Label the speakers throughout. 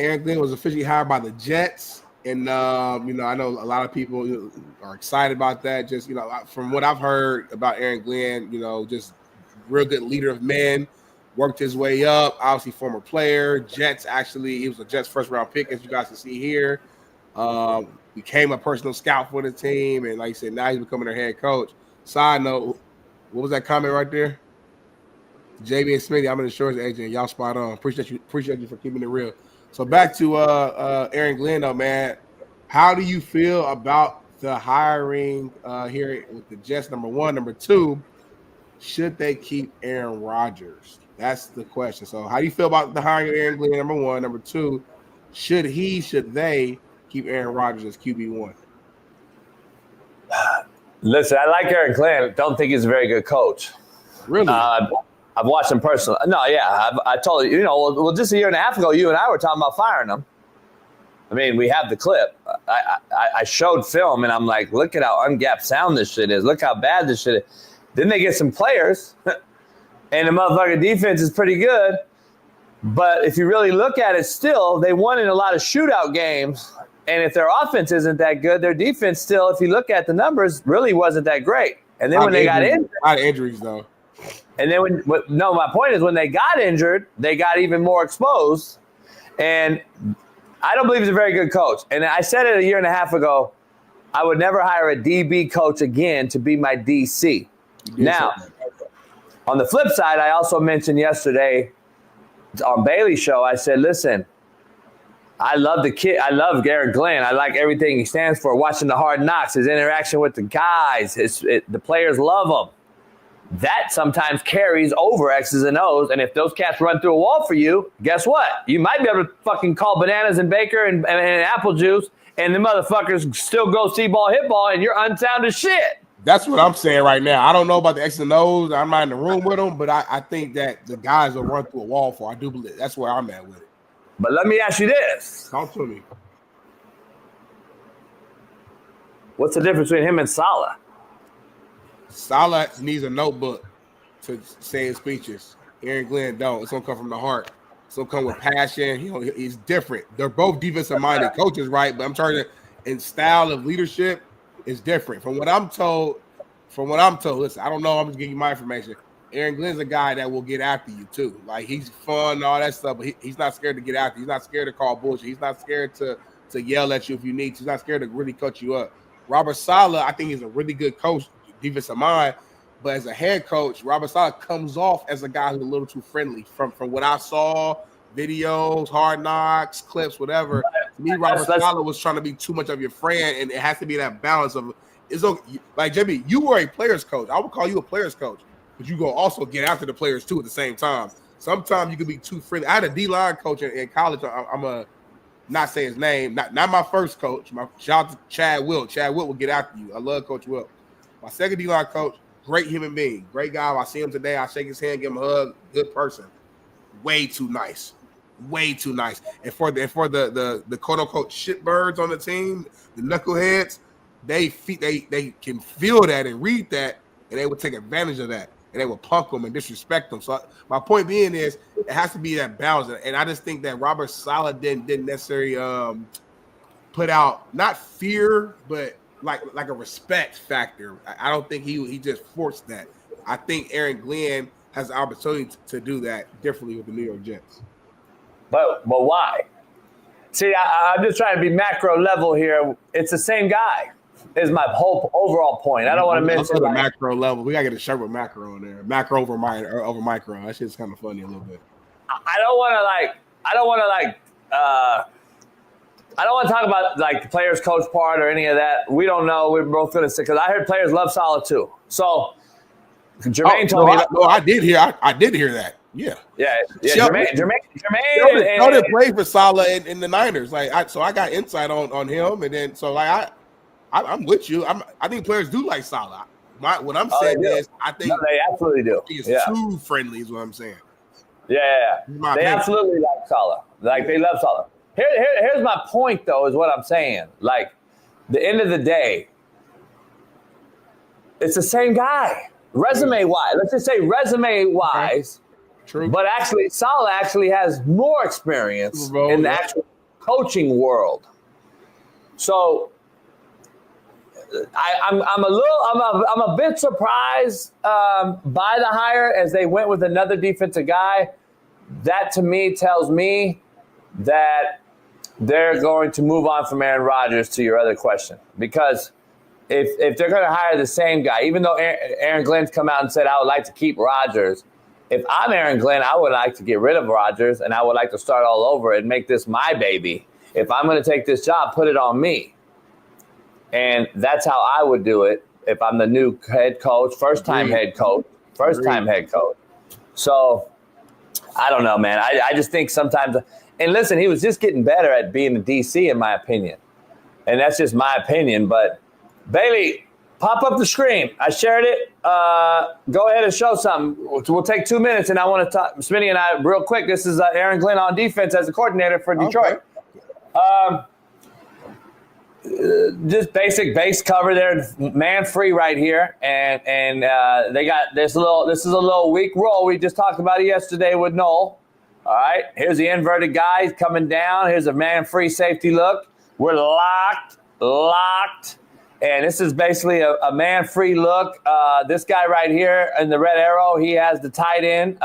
Speaker 1: Aaron Glenn was officially hired by the Jets. And, I know a lot of people are excited about that. Just, from what I've heard about Aaron Glenn, just real good leader of men, worked his way up, obviously former player. Jets, actually, he was a Jets first-round pick, as you guys can see here. Became a personal scout for the team. And like you said, now he's becoming their head coach. Side note, what was that comment right there? JB and Smitty, I'm an insurance agent. Y'all spot on. Appreciate you for keeping it real. So back to Aaron Glenn, though, man. How do you feel about the hiring here with the Jets, number one? Number two, should they keep Aaron Rodgers? That's the question. So how do you feel about the hiring of Aaron Glenn, number one? Number two, should they keep Aaron Rodgers as QB1?
Speaker 2: Listen, I like Aaron Glenn. Don't think he's a very good coach.
Speaker 1: Really?
Speaker 2: I've watched him personally. No, yeah. I told you, well, just a year and a half ago, you and I were talking about firing him. I mean, we have the clip. I showed film, and I'm like, look at how ungapped sound this shit is. Look how bad this shit is. Then they get some players, and the motherfucking defense is pretty good. But if you really look at it still, they won in a lot of shootout games. And if their offense isn't that good, their defense still, if you look at the numbers, really wasn't that great. And then when they got injured.
Speaker 1: A lot of injuries, though.
Speaker 2: And then my point is when they got injured, they got even more exposed. And I don't believe he's a very good coach. And I said it a year and a half ago, I would never hire a DB coach again to be my DC. Now, on the flip side, I also mentioned yesterday on Bailey's show, I said, listen, I love the kid. I love Aaron Glenn. I like everything he stands for, watching the Hard Knocks, his interaction with the guys, the players love him. That sometimes carries over X's and O's. And if those cats run through a wall for you, guess what? You might be able to fucking call bananas and Baker and apple juice, and the motherfuckers still go see ball, hit ball, and you're unsound as shit.
Speaker 1: That's what I'm saying right now. I don't know about the X's and O's. I'm not in the room with them, but I think that the guys will run through a wall for. I do believe that's where I'm at with it.
Speaker 2: But let me ask you this.
Speaker 1: Talk to me.
Speaker 2: What's the difference between him and Salah?
Speaker 1: Salah needs a notebook to say his speeches. Aaron Glenn don't. It's going to come from the heart. It's going to come with passion. He's different. They're both defensive-minded coaches, right? But I'm trying to – in style of leadership is different. From what I'm told, listen, I don't know. I'm just giving you my information. Aaron Glenn's a guy that will get after you, too. Like, he's fun and all that stuff, but he's not scared to get after you. He's not scared to call bullshit. He's not scared to yell at you if you need to. He's not scared to really cut you up. Robert Salah, I think he's a really good coach, defensive mind, but as a head coach, Robert Salah comes off as a guy who's a little too friendly. From what I saw, videos, Hard Knocks, clips, whatever. To me, Robert Salah was trying to be too much of your friend, and it has to be that balance of it's okay. Like JB, you were a player's coach. I would call you a player's coach, but you go also get after the players too at the same time. Sometimes you can be too friendly. I had a D-line coach in college. I'm a not say his name, not my first coach. My shout out to Chad Wilt. Chad Wilt will get after you. I love Coach Wilt. My second D-line coach, great human being, great guy. If I see him today, I shake his hand, give him a hug. Good person. Way too nice. And for the quote unquote shitbirds on the team, the knuckleheads, they can feel that and read that, and they would take advantage of that, and they would punk them and disrespect them. So my point being is, it has to be that balance, and I just think that Robert Salah didn't necessarily put out not fear, but like a respect factor. I don't think he just forced that. I think Aaron Glenn has the opportunity to do that differently with the New York Jets.
Speaker 2: But why? See, I'm just trying to be macro level here. It's the same guy. Is my whole overall point. I don't want to mention
Speaker 1: the macro level. We gotta get a shirt with macro on there. Macro over micro. That shit's kind of funny a little bit.
Speaker 2: I don't want to talk about like the players coach part or any of that. We don't know. We're both gonna say because I heard players love Salah too. So Jermaine told me.
Speaker 1: I did hear that. Yeah.
Speaker 2: Jermaine
Speaker 1: didn't play for Salah in the Niners. I got insight on him, and then I'm with you. I think players do like Salah. What I'm saying is, I think
Speaker 2: they absolutely do.
Speaker 1: He is too friendly, is what I'm saying.
Speaker 2: Yeah. They absolutely like Salah. Like they love Salah. Here's my point, though, is what I'm saying. Like, the end of the day, it's the same guy. Resume-wise. Let's just say resume-wise.
Speaker 1: True.
Speaker 2: But actually, Salah actually has more experience in the actual coaching world. So I'm a bit surprised by the hire as they went with another defensive guy. That to me tells me that they're going to move on from Aaron Rodgers, to your other question, because if they're going to hire the same guy, even though Aaron Glenn's come out and said I would like to keep Rodgers, if I'm Aaron Glenn, I would like to get rid of Rodgers and I would like to start all over and make this my baby. If I'm going to take this job, put it on me. And that's how I would do it if I'm the new head coach, first-time head coach. So I don't know, man. I just think sometimes – and listen, he was just getting better at being a DC, in my opinion. And that's just my opinion. But, Bailey, pop up the screen. I shared it. Go ahead and show something. We'll take 2 minutes, and I want to talk – Smitty and I, real quick, this is Aaron Glenn on defense as a coordinator for Detroit. Okay. Just basic base cover there, man free right here, and they got this little. This is a little weak roll. We just talked about it yesterday with Noel. All right, here's the inverted guy coming down. Here's a man free safety look. We're locked, and this is basically a man free look. This guy right here in the red arrow, he has the tight end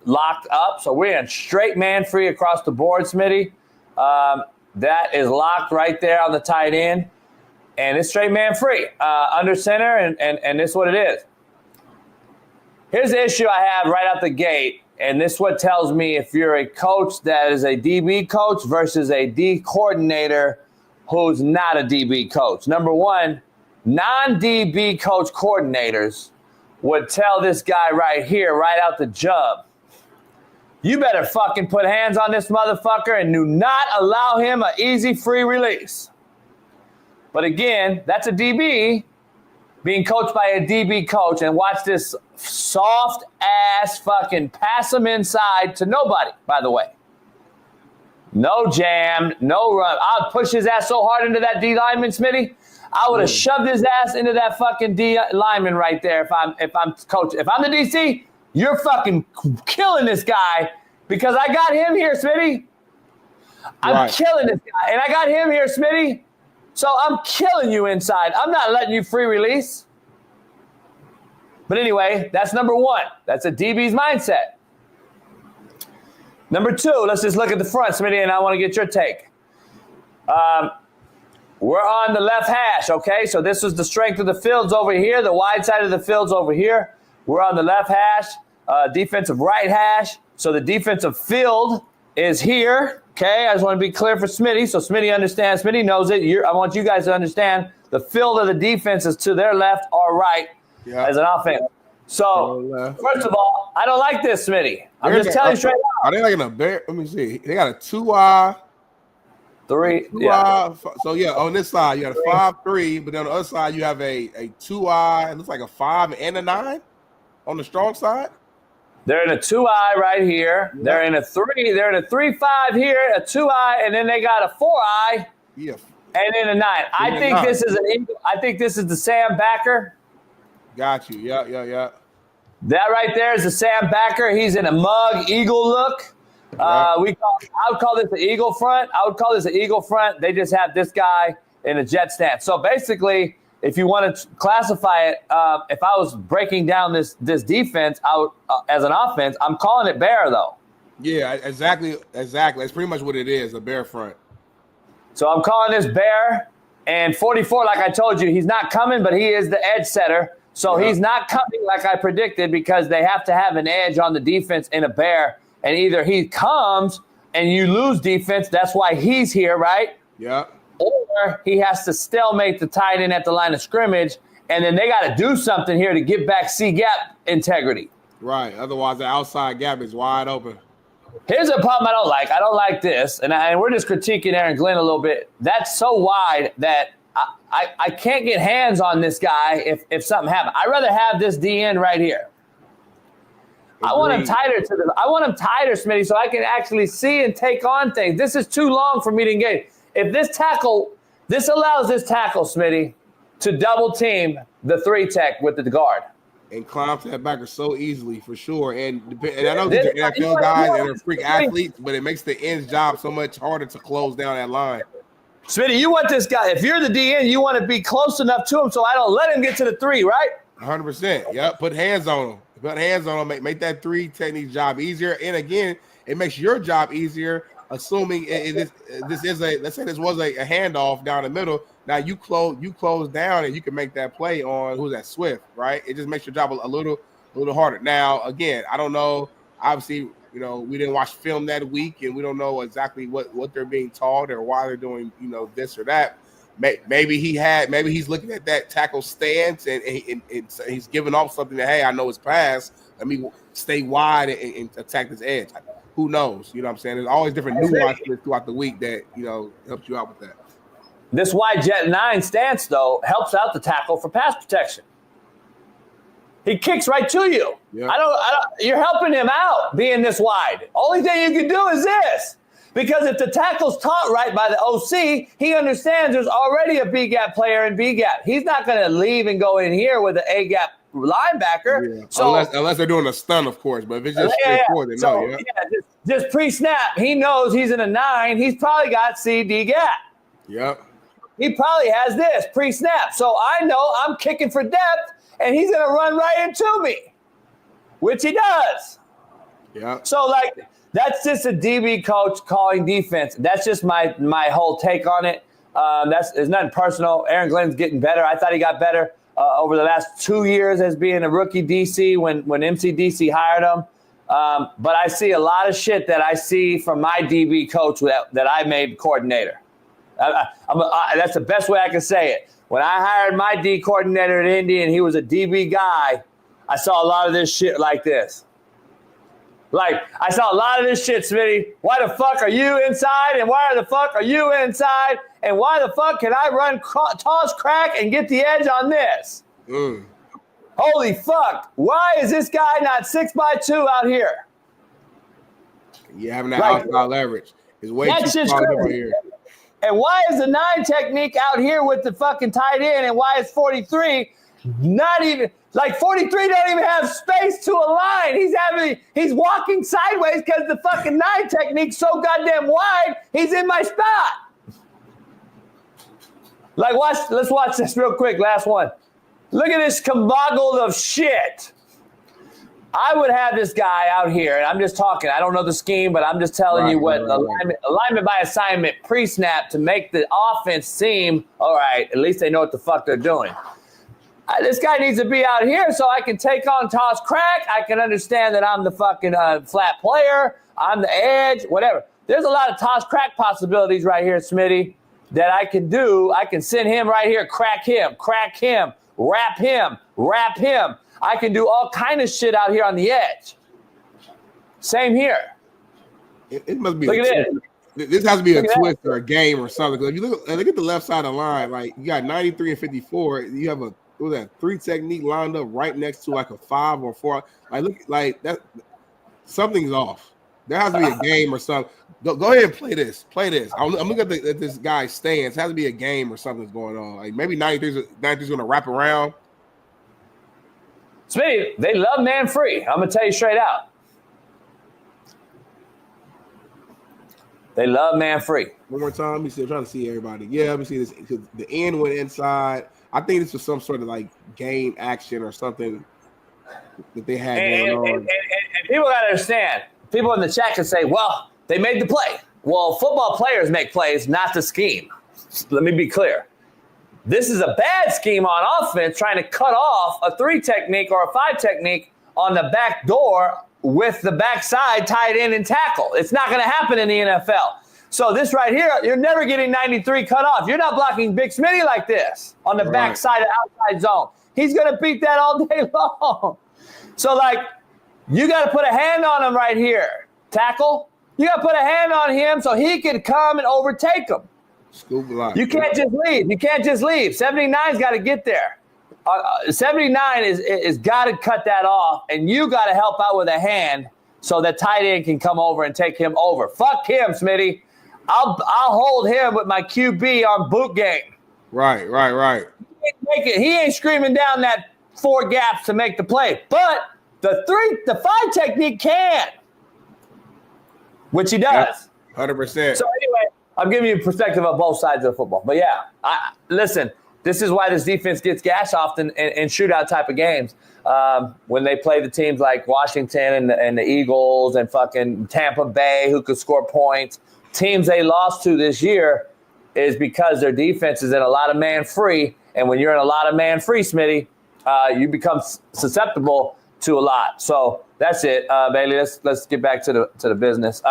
Speaker 2: locked up. So we're in straight man free across the board, Smitty. That is locked right there on the tight end. And it's straight man free under center, and this is what it is. Here's the issue I have right out the gate, and this is what tells me if you're a coach that is a DB coach versus a D coordinator who's not a DB coach. Number one, non-DB coach coordinators would tell this guy right here, right out the jump, you better fucking put hands on this motherfucker and do not allow him an easy free release. But again, that's a DB being coached by a DB coach, and watch this soft ass fucking pass him inside to nobody, by the way. No jam, no run. I'll push his ass so hard into that D lineman, Smitty. I would have shoved his ass into that fucking D lineman right there if I'm coaching. If I'm the DC, you're fucking killing this guy because I got him here, Smitty. I'm killing this guy, and I got him here, Smitty. So I'm killing you inside. I'm not letting you free release. But anyway, that's number one. That's a DB's mindset. Number two, let's just look at the front, Smitty, and I want to get your take. We're on the left hash, okay? So this is the strength of the field's over here. The wide side of the field's over here. We're on the left hash, defensive right hash. So the defensive field is here, okay? I just want to be clear for Smitty, so Smitty understands. Smitty knows it. I want you guys to understand the field of the defense is to their left or right as an offense. So, first of all, I don't like this, Smitty. I'm just telling you straight up.
Speaker 1: Are they like in a bear? Let me see. They got a 2-eye.
Speaker 2: 3.
Speaker 1: So, on this side, you got a 5-3, but on the other side, you have a 2-eye. It looks like a 5 and a 9 on the strong side.
Speaker 2: They're in a 2-eye right here. Yeah. They're in a 3. They're in a 3-5 here, a 2-eye, and then they got a 4-eye. Yeah. And then a 9. I think this is an eagle. I think this is the Sam Backer.
Speaker 1: Got you. Yeah.
Speaker 2: That right there is the Sam Backer. He's in a mug eagle look. I would call this the eagle front. They just have this guy in a jet stance. So basically, if you want to classify it, if I was breaking down this defense out as an offense, I'm calling it bear though.
Speaker 1: Yeah, exactly. That's pretty much what it is, a bear front.
Speaker 2: So I'm calling this bear. And 44, like I told you, he's not coming, but he is the edge setter. So he's not coming like I predicted because they have to have an edge on the defense in a bear. And either he comes and you lose defense, that's why he's here, right?
Speaker 1: Yeah.
Speaker 2: Or he has to stalemate the tight end at the line of scrimmage, and then they got to do something here to get back C-gap integrity.
Speaker 1: Right. Otherwise, the outside gap is wide open.
Speaker 2: Here's a problem I don't like. I don't like this, and we're just critiquing Aaron Glenn a little bit. That's so wide that I can't get hands on this guy if something happens. I'd rather have this DN right here. Agreed. I want him tighter, Smitty, so I can actually see and take on things. This is too long for me to engage. If this allows this tackle, Smitty, to double team the 3 tech with the guard.
Speaker 1: and climb to that backer so easily for sure. And I know these are NFL guys and they're freak athletes, but it makes the end's job so much harder to close down that line.
Speaker 2: Smitty, you want this guy. If you're the DN, you want to be close enough to him so I don't let him get to the 3, right?
Speaker 1: 100%. Yep. Put hands on him. Put hands on him. Make that 3 technique job easier. And again, it makes your job easier. Assuming this is let's say this was a handoff down the middle. Now you close down and you can make that play on who's that Swift, right? It just makes your job a little harder. Now again, I don't know. Obviously, we didn't watch film that week, and we don't know exactly what they're being taught or why they're doing this or that. Maybe he's looking at that tackle stance and he's giving off something that, hey, I know it's pass. Let me stay wide and attack this edge. Who knows? You know what I'm saying? There's always different nuances throughout the week that helps you out with that.
Speaker 2: This wide jet 9 stance though helps out the tackle for pass protection. He kicks right to you. Yep. I don't. You're helping him out being this wide. Only thing you can do is this. Because if the tackle's taught right by the OC, he understands there's already a B gap player in B gap. He's not going to leave and go in here with an A gap linebacker.
Speaker 1: Yeah. So unless they're doing a stun, of course. But if it's just straightforward, then no. Yeah.
Speaker 2: Just pre-snap. He knows he's in a 9. He's probably got CD gap.
Speaker 1: Yep.
Speaker 2: He probably has this pre-snap. So I know I'm kicking for depth, and he's going to run right into me, which he does.
Speaker 1: Yeah.
Speaker 2: So, that's just a DB coach calling defense. That's just my whole take on it. It's nothing personal. Aaron Glenn's getting better. I thought he got better over the last 2 years as being a rookie DC when MCDC hired him. But I see a lot of shit that I see from my DB coach that I made coordinator. That's the best way I can say it. When I hired my D coordinator at Indy and he was a DB guy, I saw a lot of this shit like this. I saw a lot of this shit, Smitty. Why the fuck are you inside? And why the fuck are you inside? And why the fuck can I run toss crack and get the edge on this? Holy fuck. Why is this guy not 6x2 out here?
Speaker 1: You having that outside leverage. It's way too small over here.
Speaker 2: And why is the 9 technique out here with the fucking tight end? And why is 43 not even... 43 don't even have space to align. He's walking sideways because the fucking 9 technique's so goddamn wide. He's in my spot. Let's watch this real quick. Last one. Look at this comboggled of shit. I would have this guy out here, and I'm just talking. I don't know the scheme, but I'm just telling you what alignment by assignment pre-snap to make the offense seem all right. At least they know what the fuck they're doing. This guy needs to be out here so I can take on toss crack. I can understand that I'm the fucking flat player. I'm the edge, whatever. There's a lot of toss crack possibilities right here, Smitty, that I can do. I can send him right here, crack him, wrap him. I can do all kind of shit out here on the edge. Same here.
Speaker 1: It must be
Speaker 2: look at
Speaker 1: this. This has to be a twist or a game or something. If you look at the left side of the line, you got 93 and 54. You have a 3 technique lined up right next to a 5 or 4. Look like that. Something's off. There has to be a game or something. Go ahead and play this. I'm looking at this guy's stance. It has to be a game or something's going on. Maybe 93's going to wrap around.
Speaker 2: Smitty, they love man free. I'm going to tell you straight out. They love man free.
Speaker 1: One more time. Let me see. I'm trying to see everybody. Yeah, let me see this. The end went inside. I think this was some sort of game action or something that they had going on.
Speaker 2: And people got to understand. People in the chat can say, well, they made the play. Well, football players make plays, not the scheme. Let me be clear. This is a bad scheme on offense trying to cut off a 3 technique or a 5 technique on the back door with the backside tied in and tackle. It's not going to happen in the NFL. So this right here, you're never getting 93 cut off. You're not blocking Big Smitty like this on the backside of outside zone. He's going to beat that all day long. So, you got to put a hand on him right here. Tackle. You got to put a hand on him so he can come and overtake him.
Speaker 1: Scoop block.
Speaker 2: You can't just leave. 79's got to get there. 79 is got to cut that off, and you got to help out with a hand so that tight end can come over and take him over. Fuck him, Smitty. I'll hold him with my QB on boot game.
Speaker 1: Right.
Speaker 2: He ain't screaming down that 4 gaps to make the play. But the 5 technique can, which he does.
Speaker 1: 100%.
Speaker 2: So anyway, I'm giving you a perspective of both sides of the football. But yeah, listen, this is why this defense gets gashed often in shootout type of games. When they play the teams like Washington and the Eagles and fucking Tampa Bay who could score points, teams they lost to this year is because their defense is in a lot of man free. And when you're in a lot of man free, Smitty, you become susceptible to a lot. So that's it, Bailey. Let's get back to the business.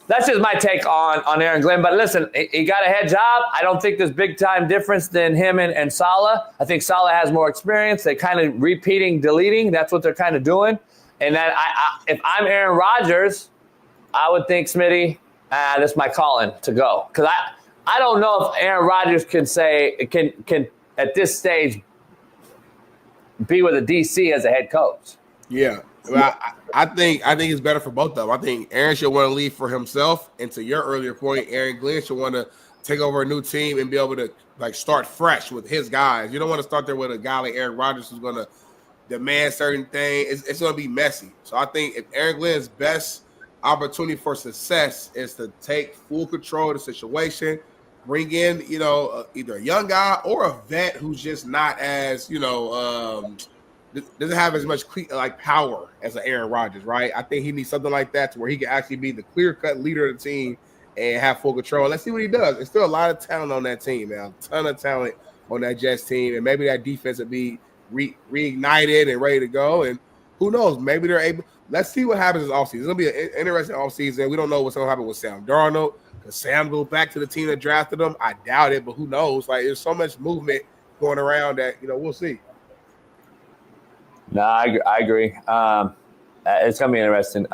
Speaker 2: That's just my take on Aaron Glenn. But listen, he got a head job. I don't think there's big time difference than him and Salah. I think Salah has more experience. They kind of repeating, deleting. That's what they're kind of doing. And that if I'm Aaron Rodgers, I would think, Smitty, that's my calling to go. Because I don't know if Aaron Rodgers can at this stage be with a DC as a head coach.
Speaker 1: Yeah. Well, I think it's better for both of them. I think Aaron should want to leave for himself. And to your earlier point, Aaron Glenn should want to take over a new team and be able to start fresh with his guys. You don't want to start there with a guy like Aaron Rodgers who's going to demand certain things. It's going to be messy. So I think if Aaron Glenn's best opportunity for success is to take full control of the situation, bring in, either a young guy or a vet who's just not as, doesn't have as much power as an Aaron Rodgers, right? I think he needs something like that to where he can actually be the clear-cut leader of the team and have full control. Let's see what he does. There's still a lot of talent on that team, man. A ton of talent on that Jets team, and maybe that defense will be reignited and ready to go. And who knows? Maybe they're able. Let's see what happens this offseason. It's gonna be an interesting offseason. We don't know what's gonna happen with Sam Darnold. Does Sam go back to the team that drafted him? I doubt it, but who knows? There's so much movement going around that we'll see.
Speaker 2: No, I agree. It's going to be interesting.